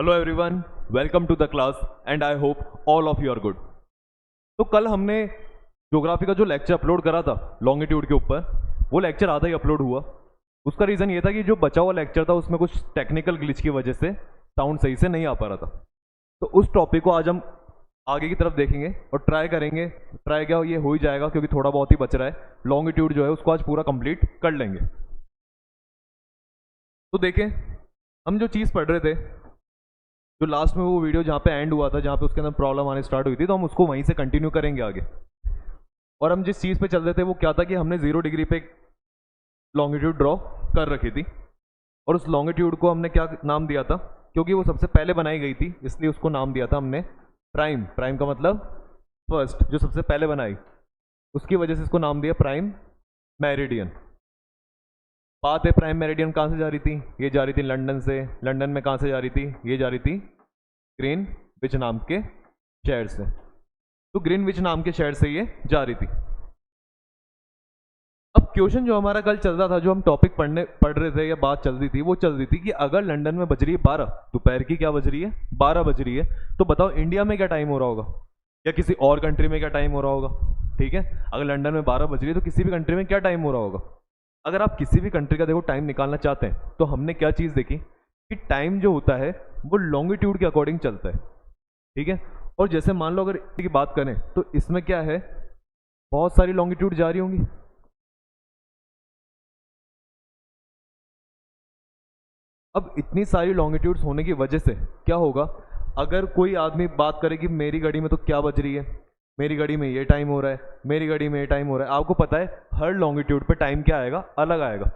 Hello everyone, welcome to the class and I hope all of you are good. तो कल हमने geography का जो लेक्चर अपलोड करा था लॉन्गिट्यूड के ऊपर, वो लेक्चर आधा ही अपलोड हुआ। उसका रीज़न ये था कि जो बचा हुआ लेक्चर था उसमें कुछ टेक्निकल ग्लिच की वजह से साउंड सही से नहीं आ पा रहा था। तो उस टॉपिक को आज हम आगे की तरफ देखेंगे और ट्राई करेंगे। ट्राई क्या ये हो ही जाएगा क्योंकि थोड़ा बहुत ही बच रहा है। लॉन्गिट्यूड जो है उसको आज पूरा कंप्लीट कर लेंगे। तो देखें, हम जो चीज़ पढ़ रहे थे, जो लास्ट में वो वीडियो जहाँ पे एंड हुआ था, जहाँ पे उसके अंदर प्रॉब्लम आने स्टार्ट हुई थी, तो हम उसको वहीं से कंटिन्यू करेंगे आगे। और हम जिस चीज़ पे चल रहे थे वो क्या था कि हमने 0 डिग्री पे लॉन्गिट्यूड ड्रॉ कर रखी थी और उस लॉन्गिट्यूड को हमने क्या नाम दिया था, क्योंकि वो सबसे पहले बनाई गई थी इसलिए उसको नाम दिया था हमने प्राइम। प्राइम का मतलब फर्स्ट, जो सबसे पहले बनाई, उसकी वजह से इसको नाम दिया प्राइम मेरिडियन। बात है प्राइम मेरिडियन कहाँ से जा रही थी? ये जा रही थी लंदन से। लंदन में कहाँ से जा रही थी? ये जा रही थी ग्रीनविच नाम के शहर से। तो ग्रीनविच नाम के शहर से ये जा रही थी। अब क्वेश्चन जो हमारा कल चल रहा था, जो हम टॉपिक पढ़ रहे थे या बात चल रही थी, वो चल रही थी कि अगर लंदन में बज रही है 12 दोपहर की, क्या बज रही है? 12 बज रही है, तो बताओ इंडिया में क्या टाइम हो रहा होगा या किसी और कंट्री में क्या टाइम हो रहा होगा? ठीक है, अगर लंदन में 12 बज रही है तो किसी भी कंट्री में क्या टाइम हो रहा होगा? अगर आप किसी भी कंट्री का देखो टाइम निकालना चाहते हैं तो हमने क्या चीज़ देखी कि टाइम जो होता है वो लॉन्गिट्यूड के अकॉर्डिंग चलता है। ठीक है, और जैसे मान लो अगर की बात करें तो इसमें क्या है, बहुत सारी लॉन्गिट्यूड जा रही होंगी। अब इतनी सारी लॉन्गिट्यूड्स होने की वजह से क्या होगा, अगर कोई आदमी बात करे कि मेरी घड़ी में तो क्या बज रही है, मेरी घड़ी में ये टाइम हो रहा है, मेरी घड़ी में ये टाइम हो रहा है, आपको पता है हर लॉन्गिट्यूड पे टाइम क्या आएगा? अलग आएगा।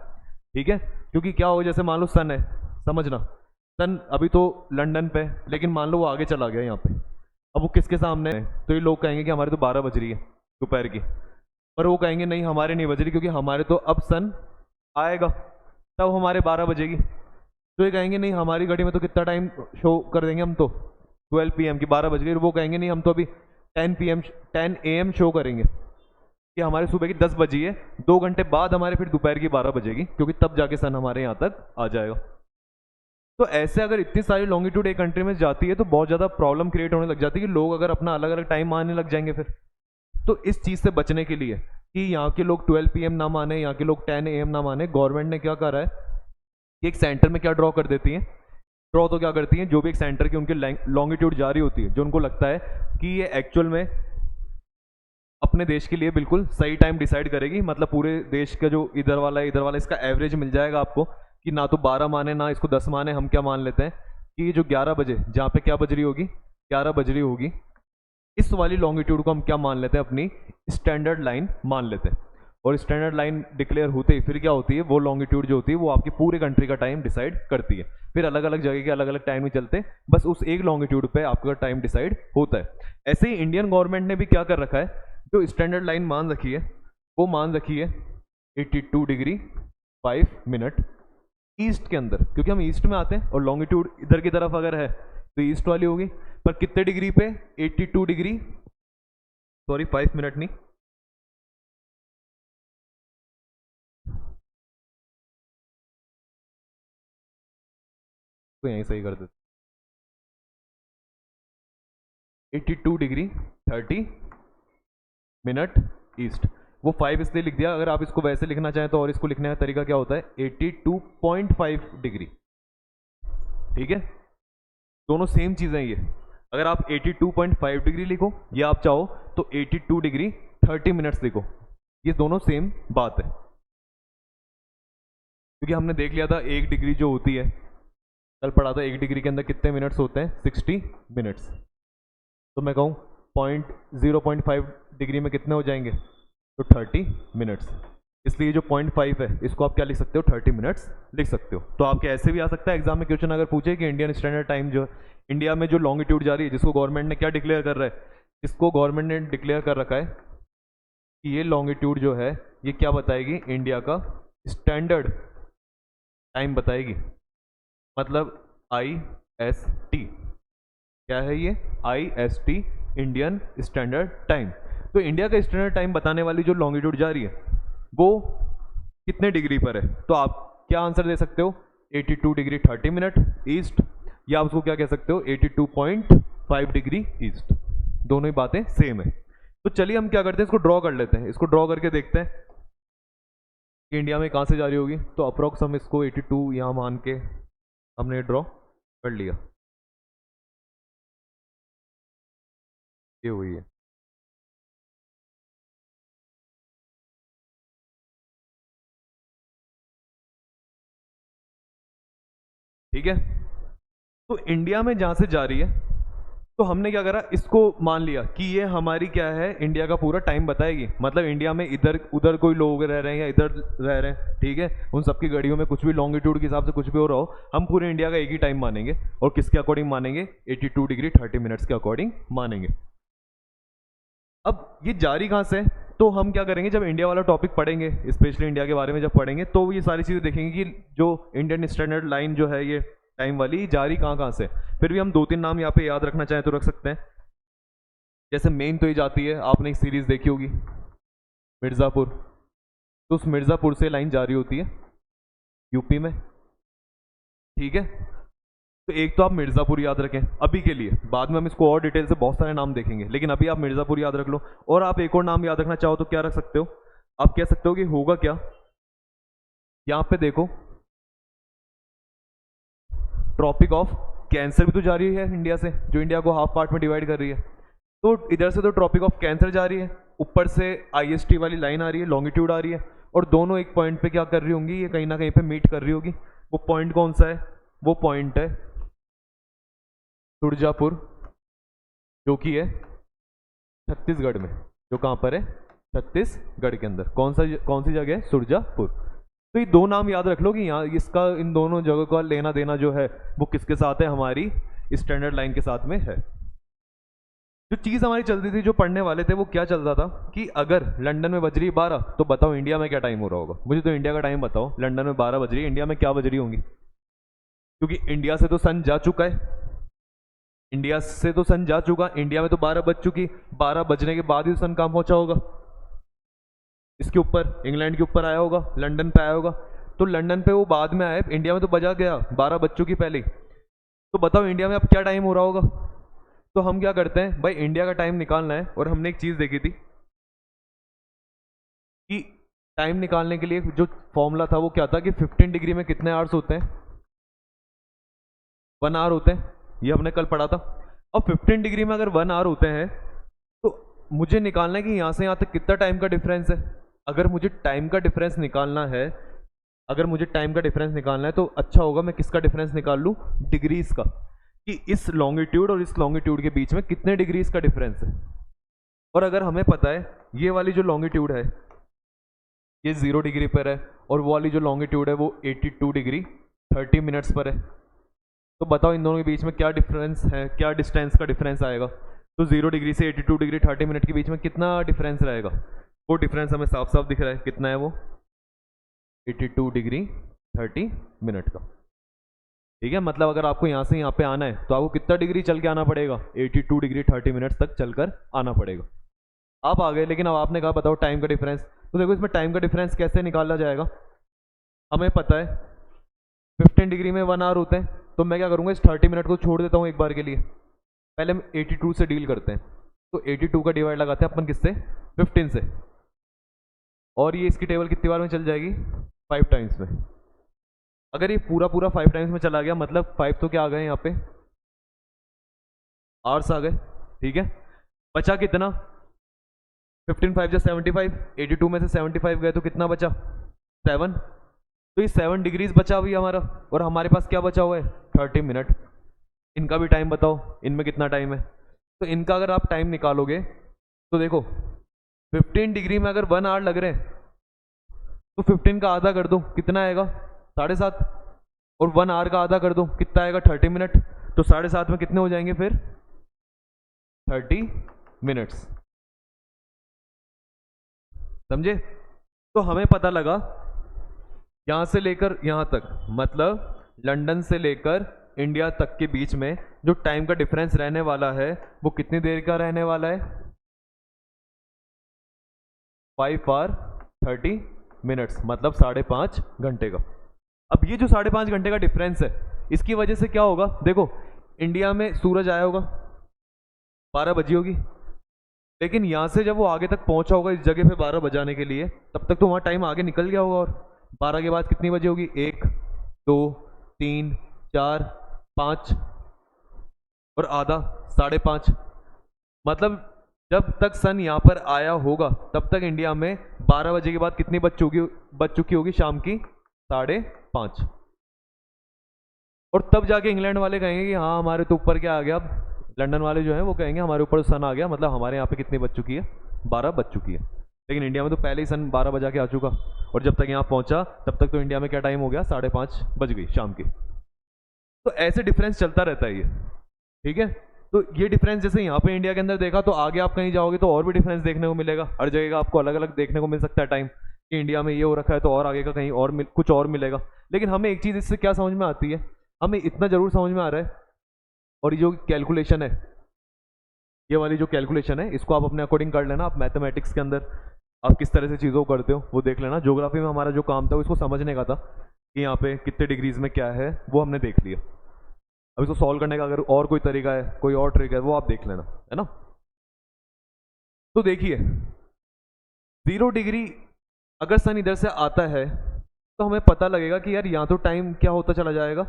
ठीक है, क्योंकि क्या होगा, जैसे मान लो सन है, समझना सन अभी तो लंदन पे, लेकिन मान लो वो आगे चला गया यहाँ पे, अब वो किसके सामने है? तो ये लोग कहेंगे कि हमारे तो 12 बज रही है दोपहर की, पर वो कहेंगे नहीं हमारे नहीं बज रही, क्योंकि हमारे तो अब सन आएगा तब हमारे 12 बजेगी। तो ये कहेंगे नहीं हमारी घड़ी में तो कितना टाइम शो कर देंगे हम तो 12 PM की, 12 बज गई। वो कहेंगे नहीं हम तो अभी 10 AM शो करेंगे कि हमारे सुबह की 10 बजी है, 2 घंटे बाद हमारे फिर दोपहर की 12 बजेगी, क्योंकि तब जाके सन हमारे यहाँ तक आ जाएगा। तो ऐसे अगर इतनी सारी लॉन्गिट्यूड एक कंट्री में जाती है तो बहुत ज़्यादा प्रॉब्लम क्रिएट होने लग जाती है कि लोग अगर अपना अलग अलग टाइम मानने लग जाएंगे फिर। तो इस चीज़ से बचने के लिए कि यहाँ के लोग 12 PM ना माने, यहाँ के लोग 10 AM ना माने, गवर्नमेंट ने क्या करा है कि एक सेंटर में क्या ड्रॉ कर देती है, ड्रॉ तो क्या करती हैं, जो भी एक सेंटर की उनकी लॉन्गिट्यूड जा रही होती है, जो उनको लगता है कि ये एक्चुअल में अपने देश के लिए बिल्कुल सही टाइम डिसाइड करेगी, मतलब पूरे देश का जो इधर वाला है इधर वाला, इसका एवरेज मिल जाएगा आपको कि ना तो 12 माने ना इसको 10 माने। हम क्या मान लेते हैं कि जो 11 बजे जहाँ पे क्या बज रही होगी, 11 बज रही होगी, इस वाली लॉन्गिट्यूड को हम क्या मान लेते हैं? अपनी स्टैंडर्ड लाइन मान लेते हैं। और स्टैंडर्ड लाइन डिक्लेयर होते ही फिर क्या होती है, वो लॉन्गिट्यूड जो होती है वो आपकी पूरे कंट्री का टाइम डिसाइड करती है। फिर अलग अलग जगह के अलग अलग टाइम नहीं चलते, बस उस एक लॉन्गिट्यूड पे आपका टाइम डिसाइड होता है। ऐसे ही इंडियन गवर्नमेंट ने भी क्या कर रखा है, जो स्टैंडर्ड लाइन मान रखी है वो मान रखी है 82 डिग्री 5 मिनट ईस्ट के अंदर, क्योंकि हम ईस्ट में आते हैं और लॉन्गिट्यूड इधर की तरफ अगर है तो ईस्ट वाली होगी। पर कितने डिग्री पे? 82 डिग्री, सॉरी 5 मिनट नहीं, तो यहीं सही कर देते, 82 डिग्री 30 मिनट ईस्ट। वो 5 इसलिए लिख दिया, अगर आप इसको वैसे लिखना चाहें तो और इसको लिखने का तरीका क्या होता है, 82.5 डिग्री। ठीक है, दोनों सेम चीज़ें ये। अगर आप 82.5 डिग्री लिखो या आप चाहो तो 82 डिग्री 30 मिनट्स लिखो, ये दोनों सेम बात है। क्योंकि हमने देख लिया था 1 डिग्री जो होती है, कल पढ़ा था 1 डिग्री के अंदर कितने मिनट्स होते हैं? 60 मिनट्स। तो मैं कहूँ 0.5 डिग्री में कितने हो जाएंगे? तो 30 मिनट्स। इसलिए जो 0.5 है इसको आप क्या लिख सकते हो? 30 मिनट्स लिख सकते हो। तो आपके ऐसे भी आ सकता है एग्जाम में क्वेश्चन, अगर पूछे कि इंडियन स्टैंडर्ड टाइम जो इंडिया में जो लॉन्गिट्यूड जा रही है, जिसको गवर्नमेंट ने क्या डिक्लेयर कर रहा है, इसको गवर्नमेंट ने डिक्लेयर कर रखा है कि ये लॉन्गिट्यूड जो है ये क्या बताएगी? इंडिया का स्टैंडर्ड टाइम बताएगी। मतलब IST, क्या है ये? IST, Indian standard time. तो इंडिया का स्टैंडर्ड टाइम बताने वाली जो लॉन्गिट्यूड जा रही है वो कितने डिग्री पर है? तो आप क्या आंसर दे सकते हो? 82 डिग्री 30 मिनट ईस्ट, या आप उसको क्या कह सकते हो 82.5 डिग्री ईस्ट, दोनों ही बातें सेम है। तो चलिए हम क्या करते हैं, इसको ड्रॉ कर लेते हैं, इसको ड्रॉ करके देखते हैं कि इंडिया में कहाँ से जा रही होगी। तो अप्रोक्स हम इसको 82 यहाँ मान के हमने ड्रॉ कर लिया, ये हुई है। ठीक है, तो इंडिया में जहाँ से जा रही है, तो हमने क्या करा, इसको मान लिया कि ये हमारी क्या है, इंडिया का पूरा टाइम बताएगी। मतलब इंडिया में इधर उधर कोई लोग रह रहे हैं या इधर रह रहे हैं, ठीक है, उन सबकी गाड़ियों में कुछ भी लॉन्गिट्यूड के हिसाब से कुछ भी हो रहा हो, हम पूरे इंडिया का एक ही टाइम मानेंगे। और किसके अकॉर्डिंग मानेंगे, 82 डिग्री 30 मिनट्स के अकॉर्डिंग मानेंगे। अब ये जारी कहाँ से है, तो हम क्या करेंगे, जब इंडिया वाला टॉपिक पढ़ेंगे, स्पेशली इंडिया के बारे में जब पढ़ेंगे, तो ये सारी चीज़ें देखेंगे कि जो इंडियन स्टैंडर्ड लाइन जो है ये टाइम वाली जारी कहाँ से। फिर भी हम 2-3 नाम यहाँ पे याद रखना चाहें तो रख सकते हैं। जैसे मेन तो ये जाती है, आपने एक सीरीज देखी होगी मिर्ज़ापुर, तो उस मिर्ज़ापुर से लाइन जारी होती है यूपी में, ठीक है। तो एक तो आप मिर्ज़ापुर याद रखें अभी के लिए, बाद में हम इसको और डिटेल से बहुत सारे नाम देखेंगे, लेकिन अभी आप मिर्ज़ापुर याद रख लो। और आप एक और नाम याद रखना चाहो तो क्या रख सकते हो, आप कह सकते हो कि होगा क्या, यहाँ पे देखो ट्रॉपिक ऑफ कैंसर भी तो जा रही है इंडिया से, जो इंडिया को हाफ पार्ट में डिवाइड कर रही है। तो इधर से तो ट्रॉपिक ऑफ कैंसर जा रही है, ऊपर से IST वाली लाइन आ रही है, लॉन्गिट्यूड आ रही है, और दोनों एक पॉइंट पे क्या कर रही होंगी, ये कहीं ना कहीं पे मीट कर रही होगी। वो पॉइंट कौन सा है, वो पॉइंट है सुरजापुर, जो कि है छत्तीसगढ़ में। जो कहाँ पर है, छत्तीसगढ़ के अंदर। कौन सी जगह है, सुरजापुर। तो ये दो नाम याद रख लो कि यहाँ इसका, इन दोनों जगह का लेना देना जो है वो किसके साथ है, हमारी स्टैंडर्ड लाइन के साथ में है। जो चीज़ हमारी चलती थी, जो पढ़ने वाले थे, वो क्या चल रहा था कि अगर लंदन में बज रही 12, तो बताओ इंडिया में क्या टाइम हो रहा होगा। मुझे तो इंडिया का टाइम बताओ, लंदन में 12 बज रही है, इंडिया में क्या बज रही होंगी, क्योंकि इंडिया से तो सन जा चुका है, इंडिया से तो सन जा चुका, इंडिया में तो 12 बज चुकी, 12 बजने के बाद ही सन कहाँ पहुंचा होगा, इसके ऊपर, इंग्लैंड के ऊपर आया होगा, लंदन पे आया होगा। तो लंदन पे वो बाद में आए, इंडिया में तो बजा गया, 12 बज चुकी पहले। तो बताओ इंडिया में अब क्या टाइम हो रहा होगा। तो हम क्या करते हैं भाई, इंडिया का टाइम निकालना है, और हमने एक चीज़ देखी थी कि टाइम निकालने के लिए जो फॉर्मूला था वो क्या था कि 15 डिग्री में कितने आवर्स होते हैं, 1 आवर होते हैं, ये हमने कल पढ़ा था। अब 15 डिग्री में अगर 1 आवर होते हैं, तो मुझे निकालना है कि यहाँ से यहाँ तक कितना टाइम का डिफरेंस है। अगर मुझे टाइम का डिफरेंस निकालना है, अगर मुझे टाइम का डिफरेंस निकालना है, तो अच्छा होगा मैं किसका डिफरेंस निकाल लूँ, डिग्रीज का, कि इस लॉन्गिट्यूड और इस लॉन्गिट्यूड के बीच में कितने डिग्रीज का डिफरेंस है। और अगर हमें पता है ये वाली जो लॉन्गिट्यूड है ये 0 डिग्री पर है, और वो वाली जो लॉन्गिट्यूड है वो 82 डिग्री 30 मिनट्स पर है, तो बताओ इन दोनों के बीच में क्या डिफरेंस है, क्या डिस्टेंस का डिफरेंस आएगा। तो 0 डिग्री से 82 डिग्री 30 मिनट के बीच में कितना डिफरेंस रहेगा, वो डिफरेंस हमें साफ साफ दिख रहा है, कितना है वो, 82 डिग्री 30 मिनट का। ठीक है, मतलब अगर आपको यहाँ से यहाँ पे आना है, तो आपको कितना डिग्री चल के आना पड़ेगा, 82 डिग्री 30 मिनट्स तक चलकर आना पड़ेगा। आप आ गए, लेकिन अब आपने कहा बताओ टाइम का डिफरेंस। तो देखो इसमें टाइम का डिफरेंस कैसे निकाला जाएगा, हमें पता है 15 डिग्री में 1 आवर होते हैं, तो मैं क्या करूँगा, इस 30 मिनट को छोड़ देता हूँ एक बार के लिए। पहले हम 82 से डील करते हैं, तो 82 का डिवाइड लगाते हैं अपन किससे, 15 से, और ये इसकी टेबल कितनी बार में चल जाएगी, 5 टाइम्स में। अगर ये पूरा 5 टाइम्स में चला गया, मतलब 5 तो क्या आ गए यहाँ पे, आवर्स आ गए, ठीक है। बचा कितना, 15 5 जा 75, 82 में से 75 गए तो कितना बचा, 7। तो ये 7 डिग्रीज बचा हुई हमारा, और हमारे पास क्या बचा हुआ है, 30 मिनट। इनका भी टाइम बताओ, इनमें कितना टाइम है। तो इनका अगर आप टाइम निकालोगे, तो देखो 15 डिग्री में अगर 1 आवर लग रहे हैं, तो 15 का आधा कर दो, कितना आएगा, 7.5, और 1 आवर का आधा कर दो, कितना आएगा, 30 मिनट। तो 7.5 में कितने हो जाएंगे फिर, 30 मिनट्स। समझे। तो हमें पता लगा यहां से लेकर यहां तक, मतलब लंदन से लेकर इंडिया तक के बीच में जो टाइम का डिफरेंस रहने वाला है वो कितनी देर का रहने वाला है, 5 आवर 30 मिनट्स, मतलब 5.5 घंटे का। अब ये जो 5.5 घंटे का डिफरेंस है, इसकी वजह से क्या होगा, देखो इंडिया में सूरज आया होगा, 12 बजी होगी, लेकिन यहाँ से जब वो आगे तक पहुंचा होगा इस जगह पे 12 बजाने के लिए, तब तक तो वहाँ टाइम आगे निकल गया होगा। और 12 के बाद कितनी बजे होगी, 1, 2, 3, 4, 5 और आधा, 5:30। मतलब जब तक सन यहाँ पर आया होगा तब तक इंडिया में 12 बजे के बाद कितनी बज चुकी होगी, शाम की 5:30। और तब जाके इंग्लैंड वाले कहेंगे कि हाँ हमारे तो ऊपर क्या आ गया, अब लंदन वाले जो हैं वो कहेंगे हमारे ऊपर सन आ गया, मतलब हमारे यहाँ पे कितनी बज चुकी है, 12 बज चुकी है। लेकिन इंडिया में तो पहले ही सन 12 बजा के आ चुका, और जब तक यहाँ पहुँचा तब तक तो इंडिया में क्या टाइम हो गया, 5:30 बज गई शाम की। तो ऐसे डिफरेंस चलता रहता है ये, ठीक है। तो ये डिफरेंस जैसे यहाँ पे इंडिया के अंदर देखा, तो आगे आप कहीं जाओगे तो और भी डिफरेंस देखने को मिलेगा, हर जगह का आपको अलग अलग देखने को मिल सकता है टाइम, कि इंडिया में ये हो रखा है तो और आगे का कहीं और कुछ और मिलेगा। लेकिन हमें एक चीज़ इससे क्या समझ में आती है, हमें इतना जरूर समझ में आ रहा है, और ये जो कैलकुलेशन है, ये वाली जो कैलकुलेशन है, इसको आप अपने अकॉर्डिंग कर लेना। आप मैथमेटिक्स के अंदर आप किस तरह से चीज़ों को करते हो वो देख लेना। ज्योग्राफी में हमारा जो काम था वो इसको समझने का था कि यहाँ पे कितने डिग्रीज में क्या है, वो हमने देख लिया। अब इसको सॉल्व करने का अगर और कोई तरीका है, कोई और ट्रिक है, वो आप देख लेना, है ना। तो देखिए 0 डिग्री अगर सन इधर से आता है तो हमें पता लगेगा कि यार यहाँ तो टाइम क्या होता चला जाएगा,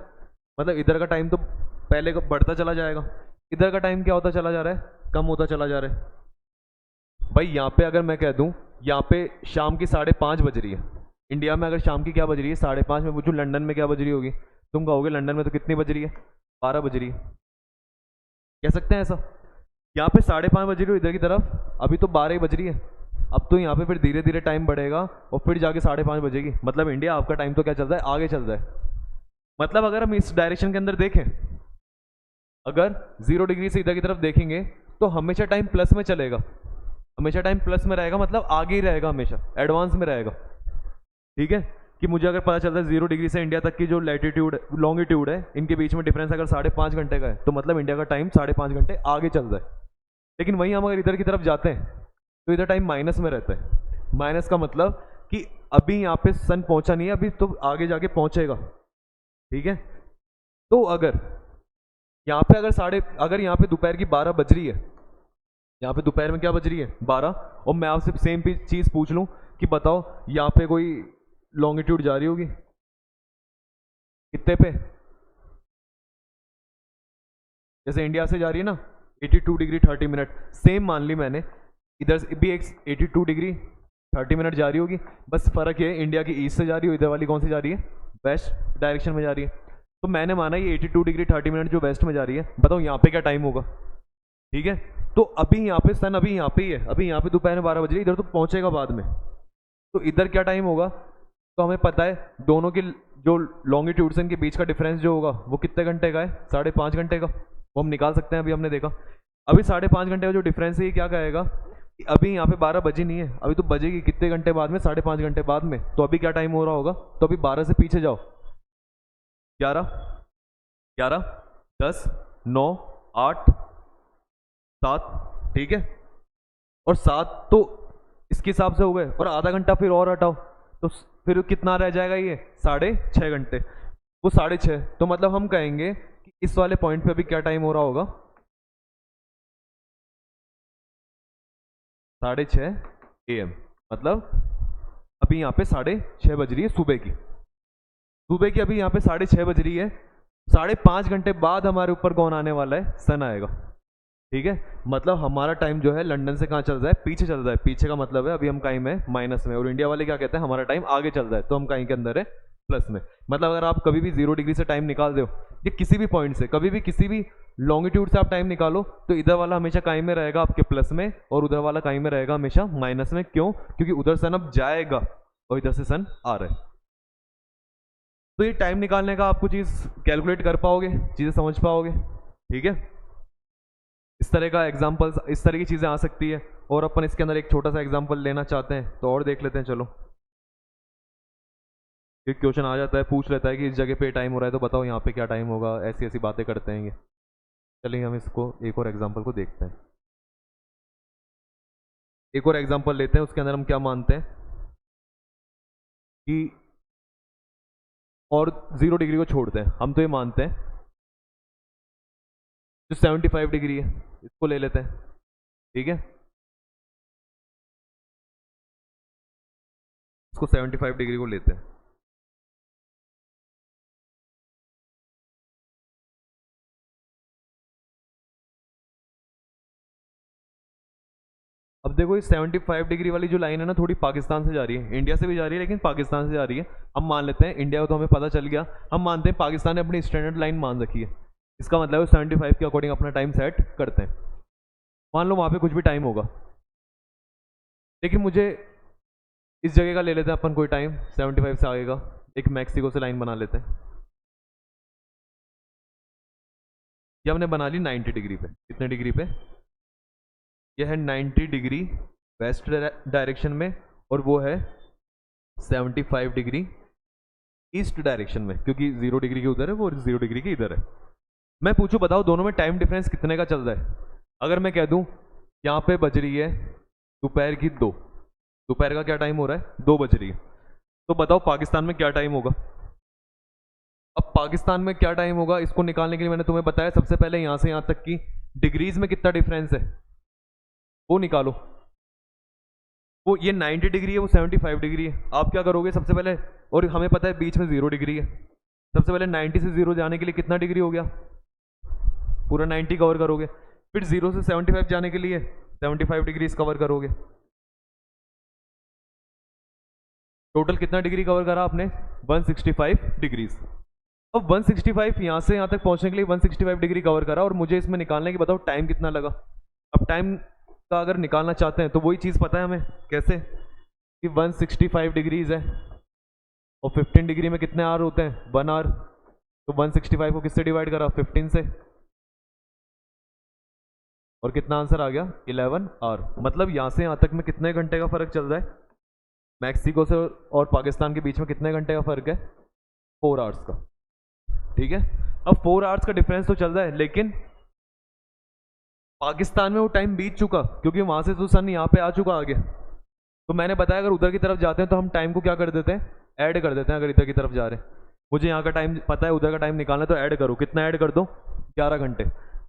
मतलब इधर का टाइम तो पहले का बढ़ता चला जाएगा, इधर का टाइम क्या होता चला जा रहा है, कम होता चला जा रहा है। भाई यहाँ पे अगर मैं कह दूँ यहाँ पे शाम की 5:30 बज रही है, इंडिया में अगर शाम की क्या बज रही है, 5:30, मैं पूछूँ लंदन में क्या बज रही होगी, तुम कहोगे लंदन में तो कितनी बज रही है, 12 बज रही है। कह सकते हैं ऐसा, यहाँ पे 5:30 बज रही हो इधर की तरफ, अभी तो 12 ही बज रही है। अब तो यहाँ पे फिर धीरे धीरे टाइम बढ़ेगा और फिर जाके 5:30 बजेगी, मतलब इंडिया आपका टाइम तो क्या चल रहा है, आगे चल रहा है। मतलब अगर हम इस डायरेक्शन के अंदर देखें, अगर 0 डिग्री से इधर की तरफ देखेंगे तो हमेशा टाइम प्लस में चलेगा, हमेशा टाइम प्लस में रहेगा, मतलब आगे ही रहेगा, हमेशा एडवांस में रहेगा, ठीक है। कि मुझे अगर पता चलता है 0 डिग्री से इंडिया तक की जो लैटिट्यूड लॉन्गिट्यूड है, इनके बीच में डिफरेंस अगर 5.5 घंटे का है, तो मतलब इंडिया का टाइम 5.5 घंटे आगे चल रहा है। लेकिन वहीं हम अगर इधर की तरफ जाते हैं तो इधर टाइम माइनस में रहता है। माइनस का मतलब कि अभी यहाँ पे सन पहुंचा नहीं है, अभी तो आगे जाके पहुंचेगा, ठीक है। तो अगर यहाँ पे अगर यहाँ पे दोपहर की 12 बज रही है, यहाँ पे दोपहर में क्या बज रही है, 12, और मैं आपसे सेम चीज पूछ लूँ कि बताओ यहाँ पे कोई लॉन्गिट्यूड जा रही होगी कितने पे, जैसे इंडिया से जा रही है ना 82 डिग्री 30 मिनट, सेम मान ली मैंने, इधर से भी एक 82 डिग्री 30 मिनट जा रही होगी, बस फर्क ये इंडिया की ईस्ट से जा रही हो, इधर वाली कौन सी जा रही है, वेस्ट डायरेक्शन में जा रही है। तो मैंने माना ये 82 डिग्री 30 मिनट जो वेस्ट में जा रही है, बताओ यहाँ पे क्या टाइम होगा, ठीक है। तो अभी यहाँ पे सन अभी यहाँ पे ही है, अभी यहाँ पे दोपहर में 12 बज रही है, इधर तो पहुंचेगा बाद में, तो इधर क्या टाइम होगा, तो हमें पता है दोनों की जो लॉन्गिट्यूड्स के बीच का डिफरेंस जो होगा वो कितने घंटे का है, 5.5 घंटे का, वो हम निकाल सकते हैं। अभी हमने देखा अभी 5.5 घंटे का जो डिफरेंस है ये क्या कहेगा कि अभी यहाँ पे 12 बजी नहीं है, अभी तो बजेगी कितने घंटे बाद में, 5.5 घंटे बाद में। तो अभी क्या टाइम हो रहा होगा, तो अभी 12 से पीछे जाओ, 11, 11, 10, 9, 8, 7, ठीक है, और 7 तो इसके हिसाब से हो गए, और आधा घंटा फिर और हटाओ, तो फिर कितना रह जाएगा, ये 6.5 घंटे, वो 6.5, तो मतलब हम कहेंगे कि इस वाले पॉइंट पे अभी क्या टाइम हो रहा होगा, 6:30 AM, मतलब अभी यहाँ पे 6:30 बज रही है सुबह की, अभी यहाँ पे 6:30 बज रही है, 5.5 घंटे बाद हमारे ऊपर कौन आने वाला है, सन आएगा, ठीक है। मतलब हमारा टाइम जो है लंदन से कहाँ चल रहा है, पीछे चल रहा है, पीछे का मतलब है अभी हम कहीं में माइनस में, और इंडिया वाले क्या कहते हैं, हमारा टाइम आगे चल रहा है, तो हम कहीं के अंदर है प्लस में। मतलब अगर आप कभी भी 0 डिग्री से टाइम निकाल दो, ये किसी भी पॉइंट से, कभी भी किसी भी लॉन्गिट्यूड से आप टाइम निकालो, तो इधर वाला हमेशा कहीं में रहेगा आपके प्लस में, और उधर वाला कहीं में रहेगा हमेशा माइनस में। क्यों, क्योंकि उधर सन अब जाएगा और इधर से सन आ रहा है। तो ये टाइम निकालने का आपको चीज़ कैलकुलेट कर पाओगे, चीज़ें समझ पाओगे, ठीक है। इस तरह का एग्जाम्पल्स, इस तरह की चीज़ें आ सकती है। और अपन इसके अंदर एक छोटा सा एग्जाम्पल लेना चाहते हैं तो और देख लेते हैं, चलो। एक क्वेश्चन आ जाता है, पूछ लेता है कि इस जगह पे टाइम हो रहा है, तो बताओ यहाँ पे क्या टाइम होगा, ऐसी ऐसी बातें करते हैं ये। चलिए हम इसको एक और एग्जाम्पल को देखते हैं, एक और एग्जाम्पल लेते हैं, उसके अंदर हम क्या मानते हैं कि और 0 डिग्री को छोड़ते हैं, हम तो ये मानते हैं जो 75 डिग्री है इसको ले लेते हैं, ठीक है, इसको 75 डिग्री को लेते हैं। अब देखो ये 75 डिग्री वाली जो लाइन है ना, थोड़ी पाकिस्तान से जा रही है, इंडिया से भी जा रही है लेकिन पाकिस्तान से जा रही है। हम मान लेते हैं, इंडिया को तो हमें पता चल गया, हम मानते हैं पाकिस्तान ने अपनी स्टैंडर्ड लाइन मान रखी है, इसका मतलब है 75 के अकॉर्डिंग अपना टाइम सेट करते हैं। मान लो वहाँ पे कुछ भी टाइम होगा, लेकिन मुझे इस जगह का ले लेते हैं अपन कोई टाइम 75 से आगे का, एक मैक्सिको से लाइन बना लेते हैं। ये हमने बना ली 90 डिग्री पे, कितने डिग्री पे, यह है 90 डिग्री वेस्ट डायरेक्शन में, और वो है 75 डिग्री ईस्ट डायरेक्शन में, क्योंकि 0 डिग्री के उधर है वो, 0 डिग्री के इधर है। मैं पूछूं बताओ दोनों में टाइम डिफरेंस कितने का चल रहा है? अगर मैं कह दूं यहाँ पे बज रही है दोपहर की 2, दोपहर का क्या टाइम हो रहा है, 2 बज रही है, तो बताओ पाकिस्तान में क्या टाइम होगा? अब पाकिस्तान में क्या टाइम होगा इसको निकालने के लिए मैंने तुम्हें बताया, सबसे पहले यहाँ से यहाँ तक की डिग्रीज में कितना डिफरेंस है वो निकालो। वो ये 90 डिग्री है, वो 75 डिग्री है। आप क्या करोगे सबसे पहले, और हमें पता है बीच में 0 डिग्री है, सबसे पहले 90 से 0 जाने के लिए कितना डिग्री हो गया, पूरा 90 कवर करोगे, फिर 0 से 75 जाने के लिए 75 डिग्रीज कवर करोगे। टोटल कितना डिग्री कवर करा आपने? 165 डिग्रीज। अब 165 यहाँ से यहाँ तक पहुंचने के लिए 165 डिग्री कवर करा, और मुझे इसमें निकालने की बताओ टाइम कितना लगा। अब टाइम का अगर निकालना चाहते हैं तो वही चीज़ पता है हमें, कैसे कि 165 डिग्रीज है और 15 डिग्री में कितने आवर होते हैं, 1 आवर, तो 165 को किससे डिवाइड करा, 15 से, और कितना आंसर आ गया, 11 आवर। मतलब यहाँ से यहाँ तक में कितने घंटे का फर्क चल रहा है, मैक्सिको से और पाकिस्तान के बीच में कितने घंटे का फर्क है, 4 आवर्स का, ठीक है। अब 4 आवर्स का डिफरेंस तो चल रहा है, लेकिन पाकिस्तान में वो टाइम बीत चुका, क्योंकि वहां से तो सन यहाँ पे आ चुका आगे। तो मैंने बताया अगर उधर की तरफ जाते हैं तो हम टाइम को क्या कर देते हैं, ऐड कर देते हैं। अगर इधर की तरफ जा रहे हैं, मुझे यहाँ का टाइम पता है, उधर का टाइम निकालना है, तो ऐड करो, कितना ऐड कर दो, 11 घंटे।